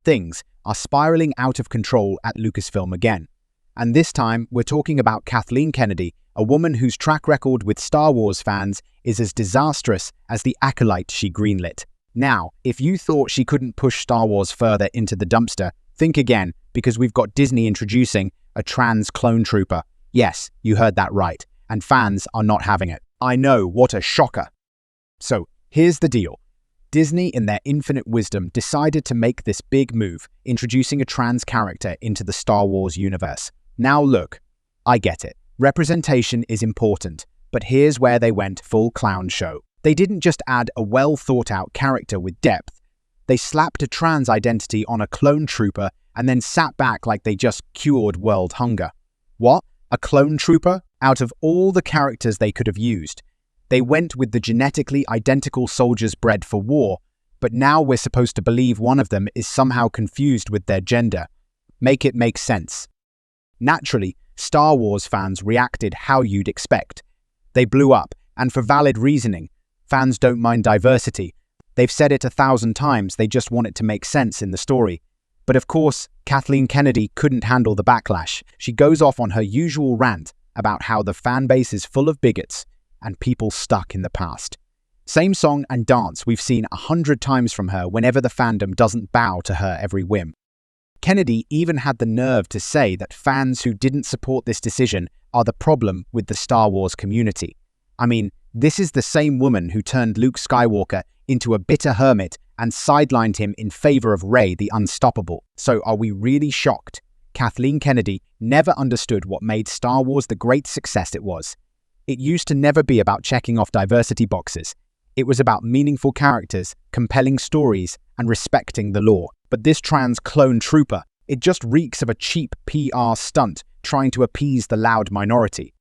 Things are spiraling out of control at Lucasfilm again. And this time, we're talking about Kathleen Kennedy, a woman whose track record with Star Wars fans is as disastrous as the acolyte she greenlit. Now, if you thought she couldn't push Star Wars further into the dumpster, think again, because we've got Disney introducing a trans clone trooper. Yes, you heard that right, and fans are not having it. I know, what a shocker. So, here's the deal. Disney, in their infinite wisdom, decided to make this big move, introducing a trans character into the Star Wars universe. Now look, I get it. Representation is important, but here's where they went full clown show. They didn't just add a well-thought-out character with depth. They slapped a trans identity on a clone trooper and then sat back like they just cured world hunger. What? A clone trooper? Out of all the characters they could have used, they went with the genetically identical soldiers bred for war, but now we're supposed to believe one of them is somehow confused with their gender. Make it make sense. Naturally, Star Wars fans reacted how you'd expect. They blew up, and for valid reasoning. Fans don't mind diversity. They've said it 1,000 times, they just want it to make sense in the story. But of course, Kathleen Kennedy couldn't handle the backlash. She goes off on her usual rant about how the fan base is full of bigots and people stuck in the past. Same song and dance we've seen 100 times from her whenever the fandom doesn't bow to her every whim. Kennedy even had the nerve to say that fans who didn't support this decision are the problem with the Star Wars community. I mean, this is the same woman who turned Luke Skywalker into a bitter hermit and sidelined him in favor of Rey the Unstoppable. So are we really shocked? Kathleen Kennedy never understood what made Star Wars the great success it was. It used to never be about checking off diversity boxes. It was about meaningful characters, compelling stories, and respecting the lore. But this trans clone trooper, it just reeks of a cheap PR stunt trying to appease the loud minority.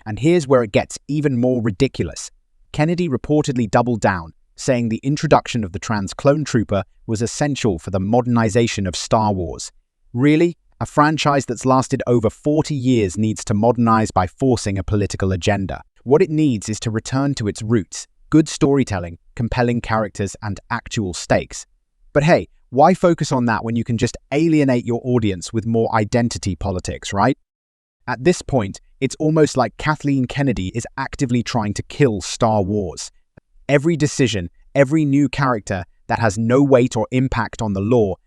And here's where it gets even more ridiculous. Kennedy reportedly doubled down, saying the introduction of the trans clone trooper was essential for the modernization of Star Wars. Really? A franchise that's lasted over 40 years needs to modernize by forcing a political agenda. What it needs is to return to its roots, good storytelling, compelling characters, and actual stakes. But hey, why focus on that when you can just alienate your audience with more identity politics, right? At this point, it's almost like Kathleen Kennedy is actively trying to kill Star Wars. Every decision, every new character that has no weight or impact on the lore,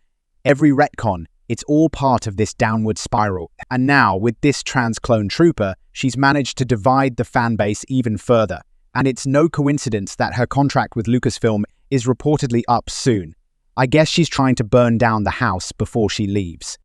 every retcon, it's all part of this downward spiral. And now, with this trans clone trooper, she's managed to divide the fanbase even further. And it's no coincidence that her contract with Lucasfilm is reportedly up soon. I guess she's trying to burn down the house before she leaves.